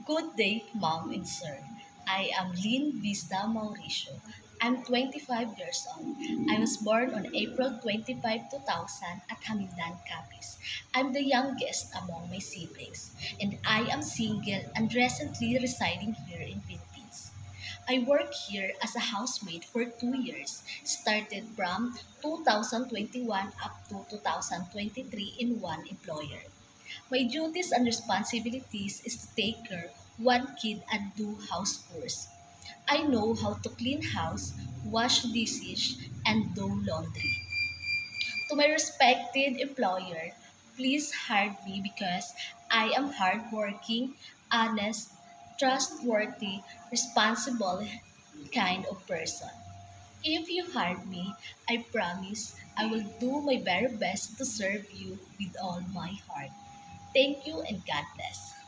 Good day, Mom and Sir. I am Lynn Vista Mauricio. I'm 25 years old. I was born on April 25, 2000 at Hamindan, Capiz. I'm the youngest among my siblings, and I am single and recently residing here in Philippines. I work here as a housemaid for 2 years, started from 2021 up to 2023 in one employer. My duties and responsibilities is to take care one kid and do house chores. I know how to clean house, wash dishes, and do laundry. To my respected employer, please hire me because I am hardworking, honest, trustworthy, responsible kind of person. If you hire me, I promise I will do my very best to serve you with all my heart. Thank you and God bless.